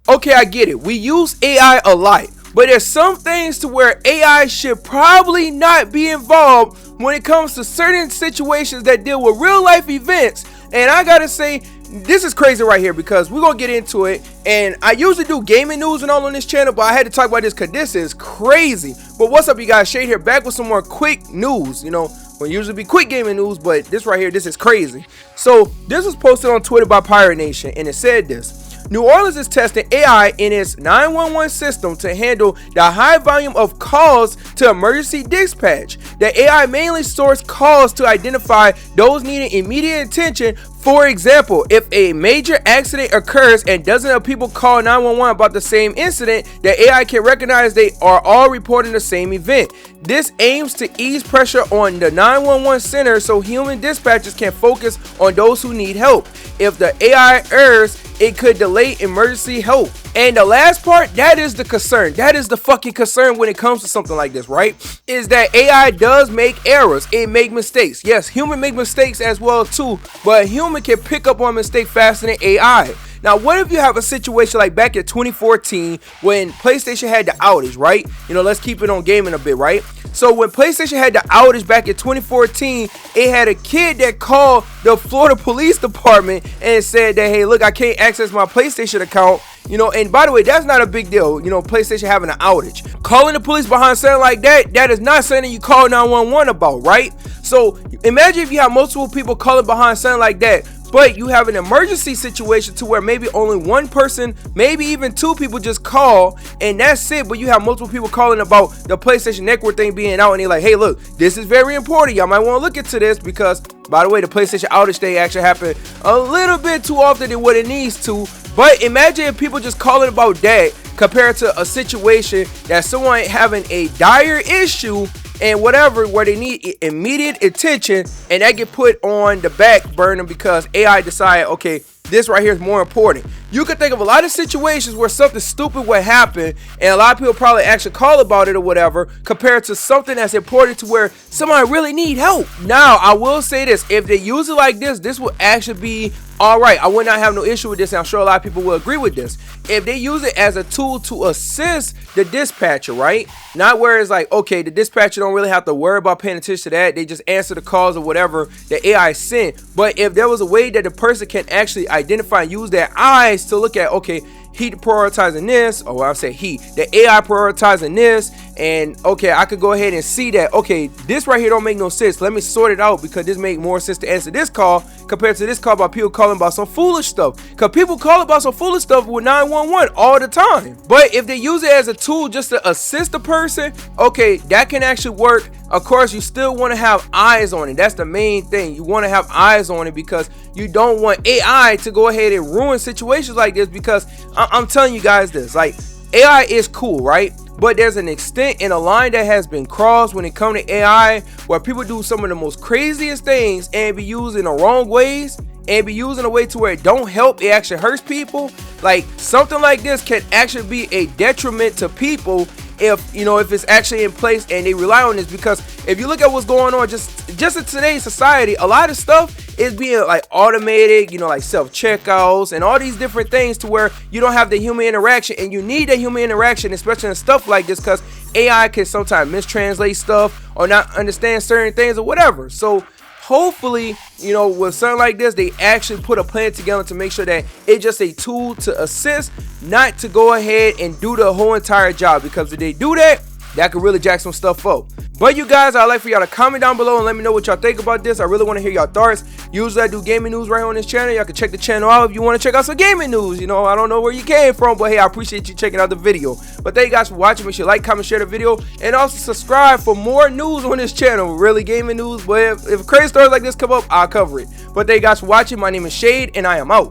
Okay, I get it. We use AI a lot. But there's some things to where AI should probably not be involved when it comes to certain situations that deal with real life events. And I gotta say, this is crazy right here because we're gonna get into it. And I usually do gaming news and all on this channel, but I had to talk about this because this is crazy. But what's up, you guys? Shade here, back with some more quick news. You know, we usually be quick gaming news, but this right here, this is crazy. So this was posted on Twitter by Pirate Nation, and it said this: New Orleans is testing AI in its 911 system to handle the high volume of calls to emergency dispatch. The AI mainly stores calls to identify those needing immediate attention. For example, if a major accident occurs and dozens of people call 911 about the same incident, the AI can recognize they are all reporting the same event. This aims to ease pressure on the 911 center so human dispatchers can focus on those who need help. If the AI errs, it could delay emergency help. And the last part, that is the concern. That is the fucking concern when it comes to something like this, right? Is that AI does make errors. It make mistakes. Yes, human make mistakes as well too, but human can pick up on mistake faster than AI. Now, what if you have a situation like back in 2014 when PlayStation had the outage, right? You know, let's keep it on gaming a bit, right? So when PlayStation had the outage back in 2014, it had a kid that called the Florida Police Department and said that, hey, look, I can't access my PlayStation account. You know, and by the way, that's not a big deal, you know, PlayStation having an outage. Calling the police behind something like that, that is not something you call 911 about, right? So imagine if you have multiple people calling behind something like that, but you have an emergency situation to where maybe only one person, maybe even two people just call and that's it, but you have multiple people calling about the PlayStation Network thing being out and they're like, hey, look, this is very important. Y'all might want to look into this because, by the way, the PlayStation outage thing actually happened a little bit too often than what it needs to. But imagine if people just calling about that compared to a situation that someone having a dire issue and whatever where they need immediate attention and that get put on the back burner because AI decided, okay, this right here is more important. You could think of a lot of situations where something stupid would happen and a lot of people probably actually call about it or whatever compared to something that's important to where somebody really need help. Now, I will say this, if they use it like this, this will actually be all right. I would not have no issue with this, and I'm sure a lot of people will agree with this. If they use it as a tool to assist the dispatcher, right? Not where it's like, okay, the dispatcher don't really have to worry about paying attention to that. They just answer the calls or whatever the AI sent. But if there was a way that the person can actually identify and use their eyes to look at, okay, he prioritizing this, or I say the AI prioritizing this, and okay, I could go ahead and see that, okay, this right here don't make no sense. Let me sort it out because this make more sense to answer this call compared to this call about people calling about some foolish stuff. Because people call about some foolish stuff with 911 all the time. But if they use it as a tool just to assist the person, okay, that can actually work. Of course, you still want to have eyes on it. That's the main thing. You want to have eyes on it because you don't want AI to go ahead and ruin situations like this. Because I'm telling you guys this, like, AI is cool, right? But there's an extent and a line that has been crossed when it comes to AI where people do some of the most craziest things and be used in the wrong ways and be used in a way to where it don't help, it actually hurts people. Like, something like this can actually be a detriment to people if, you know, if it's actually in place and they rely on this. Because if you look at what's going on just in today's society, a lot of stuff is being like automated, you know, like self-checkouts and all these different things to where you don't have the human interaction, and you need that human interaction, especially in stuff like this, because AI can sometimes mistranslate stuff or not understand certain things or whatever. So hopefully, you know, with something like this, they actually put a plan together to make sure that it's just a tool to assist, not to go ahead and do the whole entire job. Because if they do that, that could really jack some stuff up. But you guys, I'd like for y'all to comment down below and let me know what y'all think about this. I really want to hear y'all thoughts. Usually I do gaming news right here on this channel. Y'all can check the channel out if you want to check out some gaming news. You know, I don't know where you came from, but hey, I appreciate you checking out the video. But thank you guys for watching. Make sure you like, comment, share the video, and also subscribe for more news on this channel. Really gaming news, but if crazy stories like this come up, I'll cover it. But thank you guys for watching. My name is Shade, and I am out.